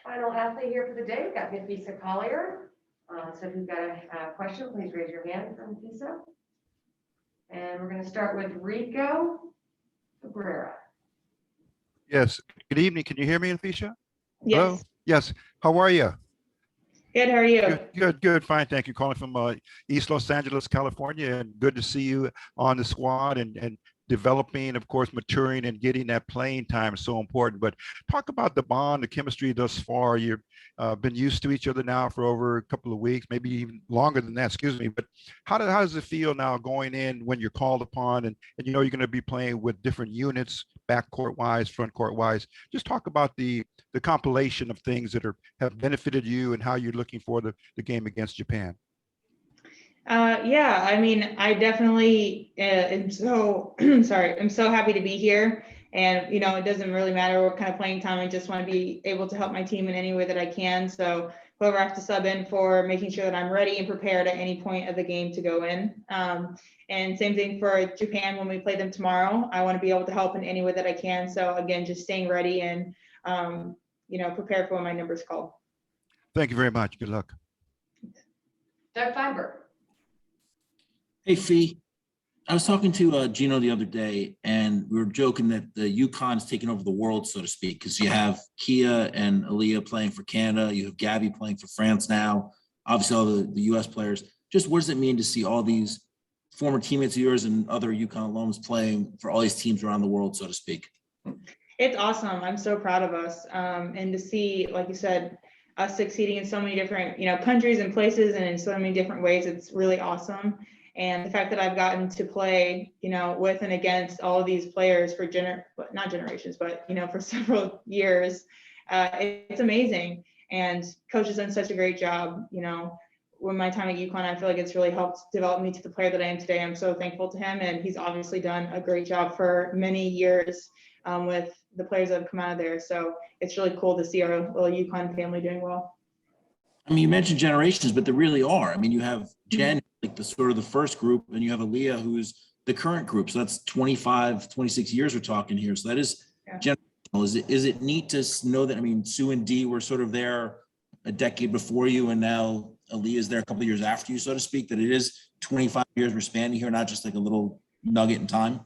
Final athlete here for the day, we've got Napheesa Collier. So if you've got a question, please raise your hand for Napheesa. And we're going to start with Rico Cabrera. Yes. Good evening. Can you hear me, Napheesa? Yes. Hello? Yes. How are you? Good. How are you? Good. Fine. Thank you. Calling from East Los Angeles, California, and good to see you on the squad and developing, of course, maturing and getting that playing time is so important. But talk about the bond, the chemistry thus far. You've been used to each other now for over a couple of weeks, maybe even longer than that, excuse me. But how does it feel now going in when you're called upon and you know you're going to be playing with different units, backcourt wise, front court wise? Just talk about the compilation of things that have benefited you and how you're looking for the game against Japan. Yeah, I mean, I definitely am so sorry. I'm so happy to be here, and you know, it doesn't really matter what kind of playing time. I just want to be able to help my team in any way that I can. So whoever I have to sub in for, making sure that I'm ready and prepared at any point of the game to go in. And same thing for Japan when we play them tomorrow. I want to be able to help in any way that I can. So again, just staying ready and you know, prepared for when my number's called. Thank you very much. Good luck. Doug Feinberg. Hey, Fee. I was talking to Gino the other day, and we were joking that the UConn's taking over the world, so to speak, because you have Kia and Aaliyah playing for Canada. You have Gabby playing for France now. Obviously, all the U.S. players. Just what does it mean to see all these former teammates of yours and other UConn alums playing for all these teams around the world, so to speak? It's awesome. I'm so proud of us. And to see, like you said, us succeeding in so many different, you know, countries and places and in so many different ways, it's really awesome. And the fact that I've gotten to play, you know, with and against all of these players for not generations, but, you know, for several years, it's amazing. And coach has done such a great job. You know, when my time at UConn, I feel like it's really helped develop me to the player that I am today. I'm so thankful to him, and he's obviously done a great job for many years with the players that have come out of there. So it's really cool to see our little UConn family doing well. I mean, you mentioned generations, but there really are. I mean, you have Jen, like the sort of the first group, and you have Aaliyah, who's the current group. So that's 25, 26 years we're talking here. So that is generational. Is it neat to know that, I mean, Sue and Dee were sort of there a decade before you, and now Aaliyah's there a couple of years after you, so to speak, that it is 25 years we're spanning here, not just like a little nugget in time?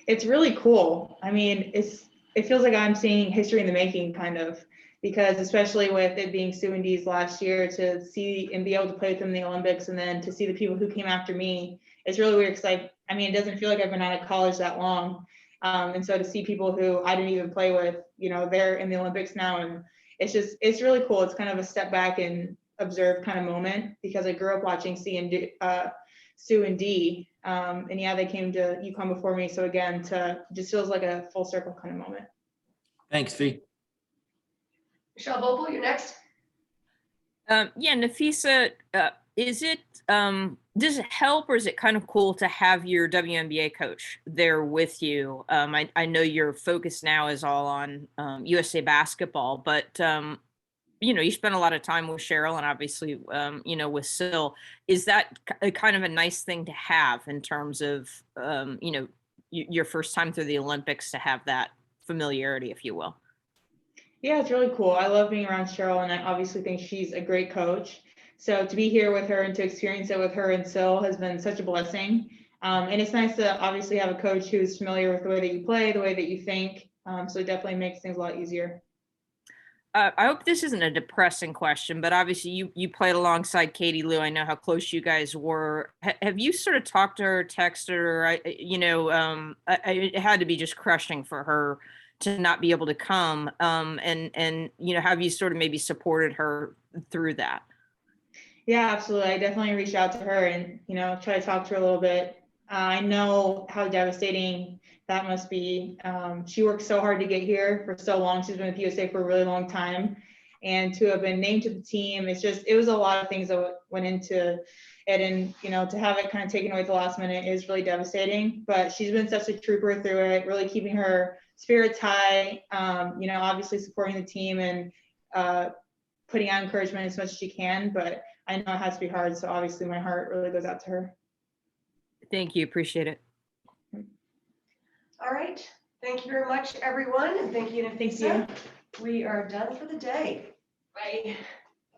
It's really cool. I mean, it feels like I'm seeing history in the making, kind of, because especially with it being Sue and Dee's last year, to see and be able to play with them in the Olympics, and then to see the people who came after me, it's really weird. Because I mean, it doesn't feel like I've been out of college that long. And so to see people who I didn't even play with, you know, they're in the Olympics now, and it's really cool. It's kind of a step back and observe kind of moment, because I grew up watching Sue and Dee. And yeah, they came to UConn before me. So again, just feels like a full circle kind of moment. Thanks, Fee. Michelle Vogel, you're next. Yeah, Napheesa, does it help, or is it kind of cool to have your WNBA coach there with you? I know your focus now is all on USA basketball, but you know, you spend a lot of time with Cheryl and obviously, you know, with Sil. Is that kind of a nice thing to have in terms of, you know, your first time through the Olympics, to have that familiarity, if you will? Yeah, it's really cool. I love being around Cheryl, and I obviously think she's a great coach. So to be here with her and to experience it with her and Sil has been such a blessing. And it's nice to obviously have a coach who's familiar with the way that you play, the way that you think. So it definitely makes things a lot easier. I hope this isn't a depressing question, but obviously you played alongside Katie Lou. I know how close you guys were. Have you sort of talked to her, texted her? You know, it had to be just crushing for her to not be able to come. And you know, have you sort of maybe supported her through that? Yeah, absolutely. I definitely reached out to her and, you know, try to talk to her a little bit. I know how devastating that must be. She worked so hard to get here for so long. She's been with USA for a really long time. And to have been named to the team, it was a lot of things that went into it. And, you know, to have it kind of taken away at the last minute is really devastating. But she's been such a trooper through it, really keeping her spirits high, you know, obviously supporting the team and putting out encouragement as much as she can. But I know it has to be hard. So obviously my heart really goes out to her. Thank you. Appreciate it. All right. Thank you very much, everyone. And thank you, Napheesa. Thank you. We are done for the day. Bye.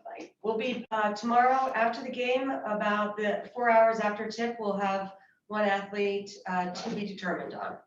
Bye. We'll be, tomorrow after the game, about the 4 hours after tip, we'll have one athlete, to be determined on.